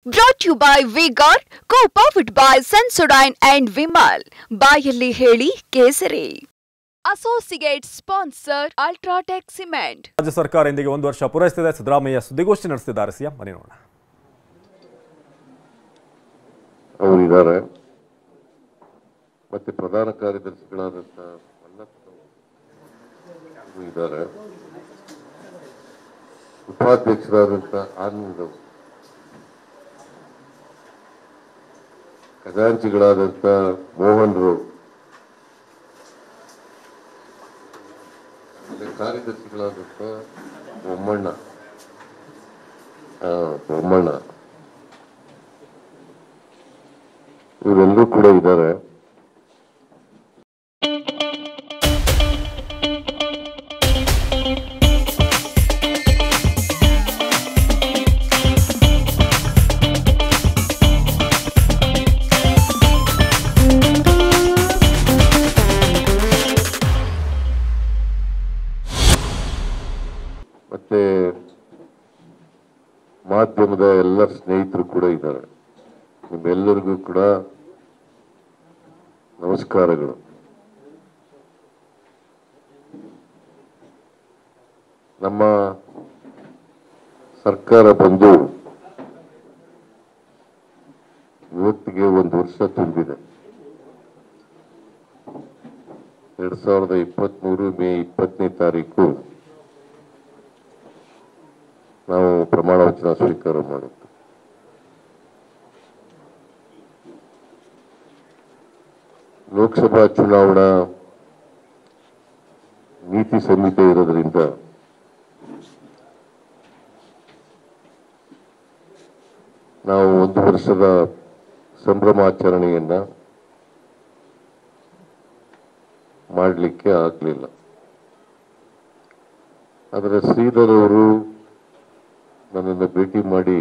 Brought to you by V-Guard, co-powered by Sensodyne and Vimal. ಬಾಯಲ್ಲಿ ಹೇಳಿ ಕೇಸರಿ. Associate sponsor UltraTech cement. ರಾಜ್ಯ ಸರ್ಕಾರ ಇಂದಿಗೆ 1 ವರ್ಷ ಪೂರೈಸಿದೆ. ಸಿದ್ದರಾಮಯ್ಯ ಸುದ್ದಿಗೋಷ್ಠಿ ನಡೆಸಿದ್ದಾರೆ. ಸಿಎಂ ಬನ್ನಿ ನೋಡೋಣ. ಅವರಿದ್ದಾರೆ ಮತ್ತೆ ಪ್ರಧಾನ ಕಾರ್ಯದರ್ಶಿಗಳಾದಂತ ಇದ್ದಾರೆ, ಉಪಾಧ್ಯಕ್ಷರಾದಂತ ಆನಂದ್, ಖಜಾಂಚಿಗಳಾದಂತ ಮೋಹನ್ರು, ಕಾರ್ಯದರ್ಶಿಗಳಾದಂತ ಬೊಮ್ಮಣ್ಣ ಇವರೆಲ್ಲರೂ ಕೂಡ ಇದ್ದಾರೆ. ಮತ್ತೆ ಮಾಧ್ಯಮದ ಎಲ್ಲ ಸ್ನೇಹಿತರು ಕೂಡ ಇದ್ದಾರೆ. ನಿಮ್ಮೆಲ್ಲರಿಗೂ ಕೂಡ ನಮಸ್ಕಾರಗಳು. ನಮ್ಮ ಸರ್ಕಾರ ಬಂದು ಇವತ್ತಿಗೆ 1 ವರ್ಷ ತುಂಬಿದೆ. 2023 ಮೇ 20ನೇ ತಾರೀಕು ನಾವು ಪ್ರಮಾಣ ವಚನ ಸ್ವೀಕಾರ ಮಾಡಿದ್ದು. ಲೋಕಸಭಾ ಚುನಾವಣಾ ನೀತಿ ಸಂಹಿತೆ ಇರೋದ್ರಿಂದ ನಾವು 1 ವರ್ಷದ ಸಂಭ್ರಮಾಚರಣೆಯನ್ನ ಮಾಡಲಿಕ್ಕೆ ಆಗಲಿಲ್ಲ. ಆದರೆ ಶ್ರೀಧರ್ ಅವರು ನನ್ನನ್ನು ಭೇಟಿ ಮಾಡಿ,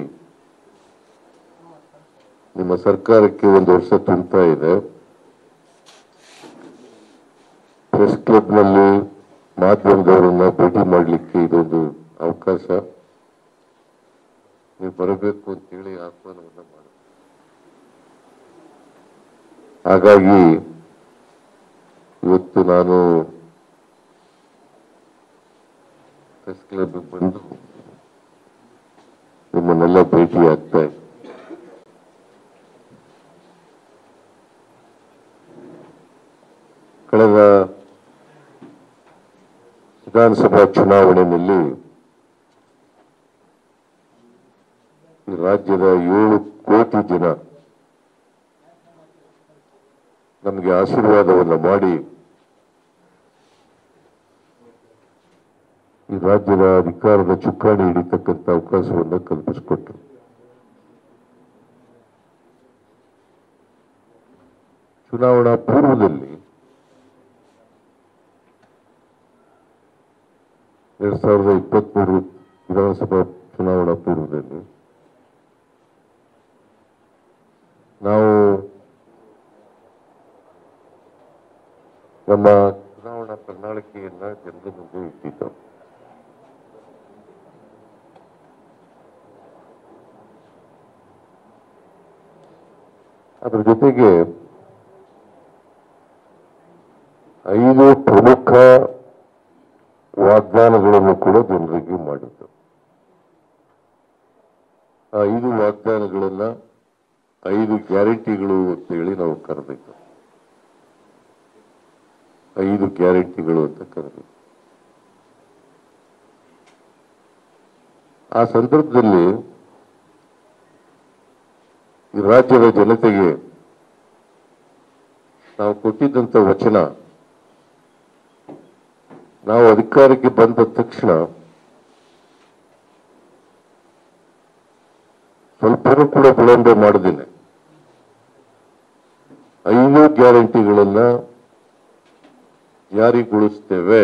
ನಿಮ್ಮ ಸರ್ಕಾರಕ್ಕೆ 1 ವರ್ಷ ತುಂಬ್ತಾ ಇದೆ, ಪ್ರೆಸ್ ಕ್ಲಬ್ನಲ್ಲಿ ಮಾಧ್ಯಮದವರನ್ನ ಭೇಟಿ ಮಾಡಲಿಕ್ಕೆ ಇದೊಂದು ಅವಕಾಶ, ನೀವು ಬರಬೇಕು ಅಂತೇಳಿ ಆಹ್ವಾನವನ್ನ ಮಾಡಿದೆ. ಹಾಗಾಗಿ ಇವತ್ತು ನಾನು ಪ್ರೆಸ್ ಕ್ಲಬ್ ಬಂದು ನಿಮ್ಮನ್ನೆಲ್ಲ ಭೇಟಿ ಆಗ್ತಾ ಇದೆ. ಕಳೆದ ವಿಧಾನಸಭಾ ಚುನಾವಣೆಯಲ್ಲಿ ಈ ರಾಜ್ಯದ 7 ಕೋಟಿ ಜನ ನಮಗೆ ಆಶೀರ್ವಾದವನ್ನು ಮಾಡಿ ಈ ರಾಜ್ಯದ ಅಧಿಕಾರದ ಚುಕ್ಕಾಣಿ ಹಿಡಿತಕ್ಕಂಥ ಅವಕಾಶವನ್ನು ಕಲ್ಪಿಸಿಕೊಟ್ರು. ಚುನಾವಣಾ ಪೂರ್ವದಲ್ಲಿ 2023 ವಿಧಾನಸಭಾ ಚುನಾವಣಾ ಪೂರ್ವದಲ್ಲಿ ನಾವು ನಮ್ಮ ಚುನಾವಣಾ ಪ್ರಣಾಳಿಕೆಯನ್ನ ಜನರ ಮುಂದೆ ಇಟ್ಟಿದ್ದೆವು. ಅದರ ಜೊತೆಗೆ 5 ಪ್ರಮುಖ ವಾಗ್ದಾನಗಳನ್ನು ಕೂಡ ಜನರಿಗೆ ಮಾಡಿದ್ದು. ಆ 5 ವಾಗ್ದಾನಗಳನ್ನ 5 ಗ್ಯಾರಂಟಿಗಳು ಅಂತ ಹೇಳಿ ನಾವು ಕರೆದಿದ್ದು. 5 ಗ್ಯಾರಂಟಿಗಳು ಅಂತ ಕರೆದಿದ್ದು. ಆ ಸಂದರ್ಭದಲ್ಲಿ ಈ ರಾಜ್ಯದ ಜನತೆಗೆ ನಾವು ಕೊಟ್ಟಿದ್ದಂತ ವಚನ, ನಾವು ಅಧಿಕಾರಕ್ಕೆ ಬಂದ ತಕ್ಷಣ ಸ್ವಲ್ಪನೂ ಕೂಡ ವಿಳಂಬ ಮಾಡದೇನೆ 5 ಗ್ಯಾರಂಟಿಗಳನ್ನ ಜಾರಿಗೊಳಿಸ್ತೇವೆ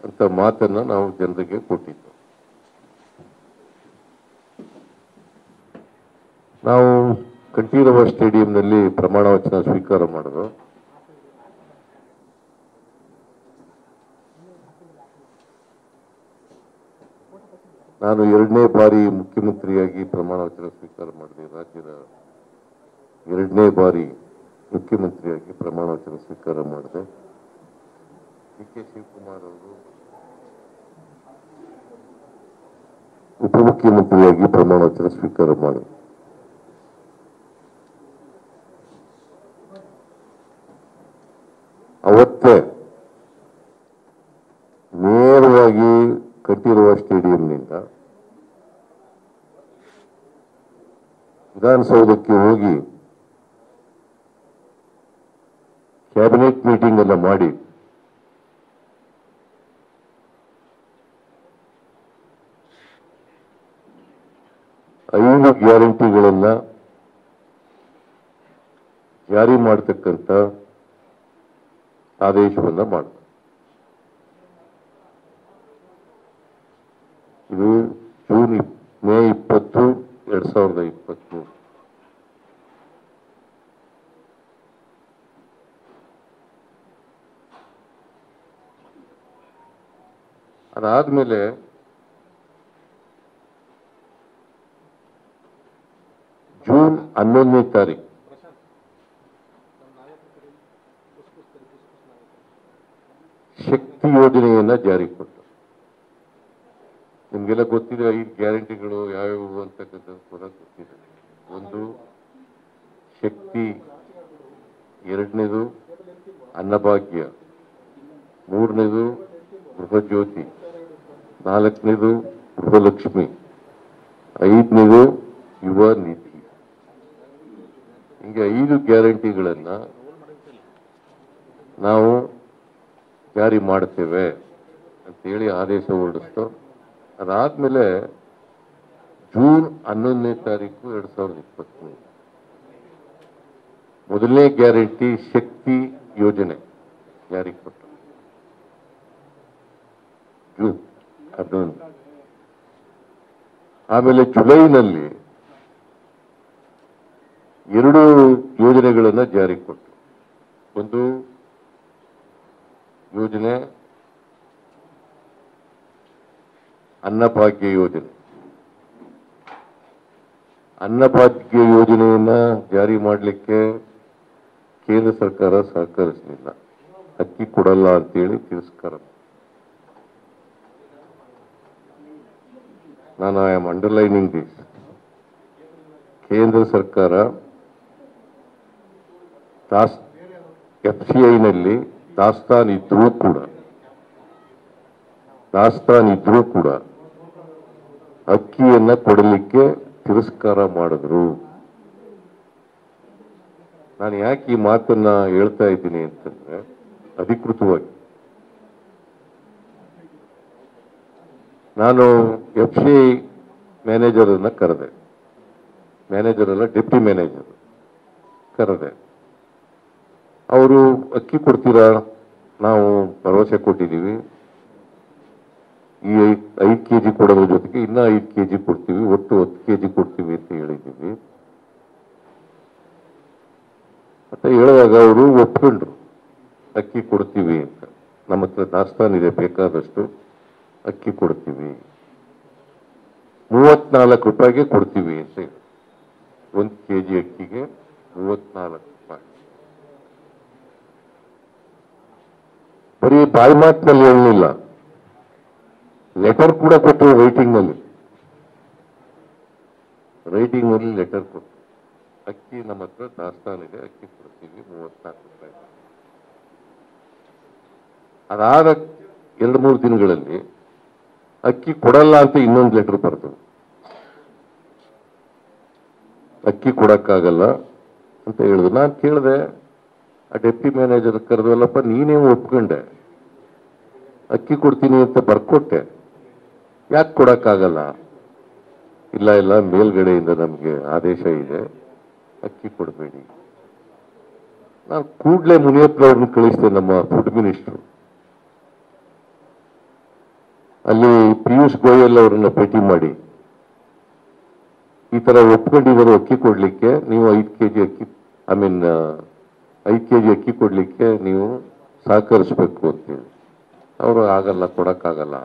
ಅಂತ ಮಾತನ್ನ ನಾವು ಜನರಿಗೆ ಕೊಟ್ಟಿದ್ದು. ನಾವು ಕಂಠೀರವ ಸ್ಟೇಡಿಯಂನಲ್ಲಿ ಪ್ರಮಾಣ ವಚನ ಸ್ವೀಕಾರ ಮಾಡಿದ್ರು. ನಾನು 2ನೇ ಬಾರಿ ಮುಖ್ಯಮಂತ್ರಿಯಾಗಿ ಪ್ರಮಾಣ ವಚನ ಸ್ವೀಕಾರ ಮಾಡಿದೆ. ರಾಜ್ಯದ 2ನೇ ಬಾರಿ ಮುಖ್ಯಮಂತ್ರಿಯಾಗಿ ಪ್ರಮಾಣ ವಚನ ಸ್ವೀಕಾರ ಮಾಡಿದೆ. ಡಿ.ಕೆ. ಶಿವಕುಮಾರ್ ಅವರು ಉಪಮುಖ್ಯಮಂತ್ರಿಯಾಗಿ ಪ್ರಮಾಣ ವಚನ ಸ್ವೀಕಾರ ಮಾಡಿದೆ. ಅವತ್ತೇ ನೇರವಾಗಿ ಕಟ್ಟಿರುವ ಸ್ಟೇಡಿಯಂನಿಂದ ವಿಧಾನಸೌಧಕ್ಕೆ ಹೋಗಿ ಕ್ಯಾಬಿನೆಟ್ ಮೀಟಿಂಗ್ ಅನ್ನ ಮಾಡಿ ಐದು ಗ್ಯಾರಂಟಿಗಳನ್ನ ಜಾರಿ ಮಾಡತಕ್ಕಂಥ ಆದೇಶವನ್ನ ಮಾಡಿದೆ. ಇದು ಮೇ 20, 2023. ಅದಾದ್ಮೇಲೆ ಜೂನ್ 11ನೇ ತಾರೀಕು ಶಕ್ತಿ ಯೋಜನೆಯನ್ನ ಜಾರಿ ಕೊಟ್ಟು, ನಿಮ್ಗೆಲ್ಲ ಗೊತ್ತಿದೆ 5 ಗ್ಯಾರಂಟಿಗಳು ಯಾವ್ಯಾವು ಅಂತಕ್ಕಂಥದ್ದು ಕೂಡ ಗೊತ್ತಿದೆ. ಒಂದು ಶಕ್ತಿ, 2ನೇದು ಅನ್ನಭಾಗ್ಯ, 3ನೇದು ಗೃಹಜ್ಯೋತಿ, 4ನೇದು ಗೃಹಲಕ್ಷ್ಮಿ, 5ನೇದು ಯುವ ನಿಧಿ. ಹಿಂಗೆ 5 ಗ್ಯಾರಂಟಿಗಳನ್ನ ನಾವು ಜಾರಿ ಮಾಡ್ತೇವೆ ಅಂತೇಳಿ ಆದೇಶ ಹೊರಡಿಸ್ತು. ಅದಾದ್ಮೇಲೆ ಜೂನ್ 11ನೇ ತಾರೀಕು 2023 ಮೊದಲನೇ ಗ್ಯಾರಂಟಿ ಶಕ್ತಿ ಯೋಜನೆ ಜಾರಿ ಕೊಟ್ಟು ಜೂನ್ 11. ಆಮೇಲೆ ಜುಲೈನಲ್ಲಿ 2 ಯೋಜನೆಗಳನ್ನು ಜಾರಿ ಕೊಟ್ಟು, ಒಂದು ಯೋಜನೆ ಅನ್ನಭಾಗ್ಯ ಯೋಜನೆ. ಅನ್ನಭಾಗ್ಯ ಯೋಜನೆಯನ್ನ ಜಾರಿ ಮಾಡಲಿಕ್ಕೆ ಕೇಂದ್ರ ಸರ್ಕಾರ ಸಹಕರಿಸಲಿಲ್ಲ, ಅಕ್ಕಿ ಕೊಡಲ್ಲ ಅಂತೇಳಿ ತಿರಸ್ಕಾರ. ನಾನು ಐ ಆಮ್ ಅಂಡರ್ಲೈನಿಂಗ್ ದಿಸ್. ಕೇಂದ್ರ ಸರ್ಕಾರ FCIನಲ್ಲಿ ದಾಸ್ತಾನ್ ಇದ್ರೂ ಕೂಡ ಅಕ್ಕಿಯನ್ನ ಕೊಡಲಿಕ್ಕೆ ತಿರಸ್ಕಾರ ಮಾಡಿದ್ರು. ನಾನು ಯಾಕೆ ಈ ಮಾತನ್ನ ಹೇಳ್ತಾ ಇದ್ದೀನಿ ಅಂತಂದ್ರೆ, ಅಧಿಕೃತವಾಗಿ ನಾನು FCI ಮ್ಯಾನೇಜರ್ ಅನ್ನ ಕರೆದೆ. ಮ್ಯಾನೇಜರ್ ಅಲ್ಲ, ಡೆಪ್ಟಿ ಮ್ಯಾನೇಜರ್ ಕರೆದೆ. ಅವರು ಅಕ್ಕಿ ಕೊಡ್ತೀರಾ, ನಾವು ಭರವಸೆ ಕೊಟ್ಟಿದ್ದೀವಿ, ಈ 5 kg ಕೊಡೋದ್ರ ಜೊತೆಗೆ ಇನ್ನೂ 5 kg ಕೊಡ್ತೀವಿ, ಒಟ್ಟು 10 kg ಕೊಡ್ತೀವಿ ಅಂತ ಹೇಳಿದ್ದೀವಿ ಅಂತ ಹೇಳುವಾಗ ಅವರು ಒಪ್ಕೊಂಡ್ರು, ಅಕ್ಕಿ ಕೊಡ್ತೀವಿ ಅಂತ. ನಮ್ಮ ಹತ್ರ ದಾಸ್ತಾನ್ ಇದೆ, ಬೇಕಾದಷ್ಟು ಅಕ್ಕಿ ಕೊಡ್ತೀವಿ, 34 ರೂಪಾಯಿಗೆ ಕೊಡ್ತೀವಿ ಅಂತ ಹೇಳಿ. 1 kg ಅಕ್ಕಿಗೆ 34 ರೂಪಾಯಿ. ಬರೀ ಬಾಯಿ ಮಾತಿನಲ್ಲಿ ಹೇಳಲಿಲ್ಲ, ಲೆಟರ್ ಕೂಡ ಕೊಟ್ಟು ರೈಟಿಂಗ್ ನಲ್ಲಿ ಲೆಟರ್ ಕೊಟ್ಟು, ಅಕ್ಕಿ ನಮ್ಮ ಹತ್ರ ದಾಸ್ತಾನ್ ಇದೆ, ಅಕ್ಕಿ ಕೊಡ್ತೀವಿ 34 ರೂಪಾಯಿ. ಅದಾದ 2-3 ದಿನಗಳಲ್ಲಿ ಅಕ್ಕಿ ಕೊಡಲ್ಲ ಅಂತ ಇನ್ನೊಂದು ಲೆಟರ್ ಬರ್ತದೆ. ಅಕ್ಕಿ ಕೊಡಕ್ಕಾಗಲ್ಲ ಅಂತ ಹೇಳಿದ್ರು. ನಾನು ಕೇಳಿದೆ, ಆ ಡೆಪ್ಟಿ ಮ್ಯಾನೇಜರ್ ಕರೆದಲ್ಲಪ್ಪ, ನೀನೇ ಒಪ್ಕೊಂಡೆ, ಅಕ್ಕಿ ಕೊಡ್ತೀನಿ ಅಂತ ಬರ್ಕೊಟ್ಟೆ, ಯಾಕೆ ಕೊಡಕ್ಕಾಗಲ್ಲ? ಇಲ್ಲ ಮೇಲ್ಗಡೆಯಿಂದ ನಮಗೆ ಆದೇಶ ಇದೆ, ಅಕ್ಕಿ ಕೊಡಬೇಡಿ. ನಾನು ಕೂಡಲೇ ಮುನಿಯಪ್ಪ ಅವ್ರನ್ನ ಕಳಿಸಿದೆ, ನಮ್ಮ ಫುಡ್ ಮಿನಿಸ್ಟರ್. ಅಲ್ಲಿ ಪಿಯೂಷ್ ಗೋಯಲ್ ಅವರನ್ನ ಭೇಟಿ ಮಾಡಿ, ಈ ತರ ಒಪ್ಕೊಂಡಿದ್ದಾರೆ ಅಕ್ಕಿ ಕೊಡ್ಲಿಕ್ಕೆ, ನೀವು 5 kg ಅಕ್ಕಿ 5 kg ಅಕ್ಕಿ ಕೊಡ್ಲಿಕ್ಕೆ ನೀವು ಸಹಕರಿಸಬೇಕು ಅಂತೇಳಿ. ಅವರು ಆಗಲ್ಲ, ಕೊಡಕ್ಕಾಗಲ್ಲ.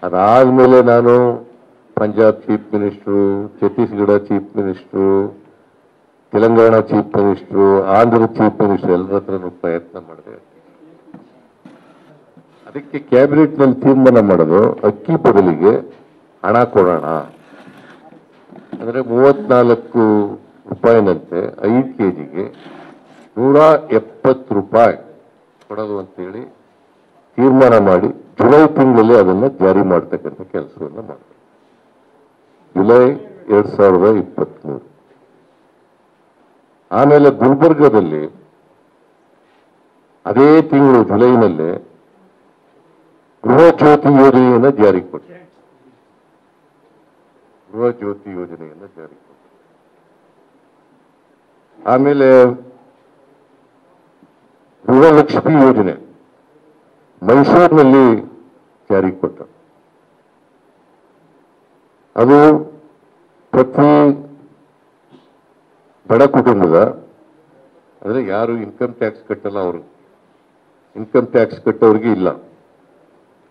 ಅದಾದಮೇಲೆ ನಾನು Punjab chief minister, Chhattisgarh chief minister, Telangana chief minister, Andhra chief minister ಎಲ್ಲರ ಹತ್ರನೂ ಪ್ರಯತ್ನ ಮಾಡಿದೆ. ಅದಕ್ಕೆ ಕ್ಯಾಬಿನೆಟ್ನಲ್ಲಿ ತೀರ್ಮಾನ ಮಾಡೋದು ಅಕ್ಕಿ ಬದಲಿಗೆ ಹಣ ಕೊಡೋಣ, ಅಂದರೆ 34 ರೂಪಾಯಿನಂತೆ 5 ಕೆಜಿಗೆ 170 ರೂಪಾಯಿ ಕೊಡೋದು ಅಂತೇಳಿ ತೀರ್ಮಾನ ಮಾಡಿ ಜುಲೈ ತಿಂಗಳಲ್ಲಿ ಅದನ್ನು ಜಾರಿ ಮಾಡ್ತಕ್ಕಂಥ ಕೆಲಸವನ್ನು ಮಾಡಿದೆ. ಜುಲೈ 2023. ಆಮೇಲೆ ಗುಲ್ಬರ್ಗದಲ್ಲಿ ಅದೇ ತಿಂಗಳು ಜುಲೈನಲ್ಲೇ ಗೃಹ ಜ್ಯೋತಿ ಯೋಜನೆಯನ್ನು ಜಾರಿ ಕೊಟ್ಟೆ. ಆಮೇಲೆ ಗೃಹಲಕ್ಷ್ಮಿ ಯೋಜನೆ ಮೈಸೂರಿನಲ್ಲಿ ಜಾರಿ ಕೊಟ್ಟ. ಅದು ಪ್ರತಿ ಬಡ ಕುಟುಂಬದ, ಅಂದ್ರೆ ಯಾರು ಇನ್ಕಮ್ ಟ್ಯಾಕ್ಸ್ ಕಟ್ಟಲ್ಲ ಅವರು, ಇನ್ಕಮ್ ಟ್ಯಾಕ್ಸ್ ಕಟ್ಟೋರಿಗೆ ಇಲ್ಲ,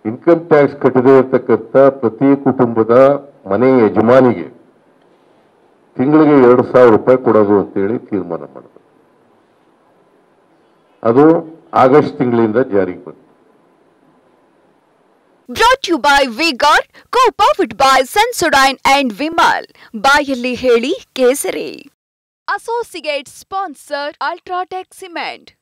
ಇನ್ಕಮ್ ಟ್ಯಾಕ್ಸ್ ಕಟ್ಟದೇ ಇರತಕ್ಕಂಥ ಪ್ರತಿ ಕುಟುಂಬದ ಮನೆ ಯಜಮಾನಿಗೆ ತಿಂಗಳಿಗೆ 2,000 ರೂಪಾಯಿ ಕೊಡೋದು ಅಂತೇಳಿ ತೀರ್ಮಾನ ಮಾಡಿದ್ರು. ಅದು ಆಗಸ್ಟ್ ತಿಂಗಳಿಂದ ಜಾರಿಗೆ ಬಂತು. Brought to you by Vigor, co-powered by Sensodyne and Vimal. ಬಾಯಲ್ಲಿ ಹೇಳಿ ಕೇಸರಿ. Associate sponsor Ultratech Cement.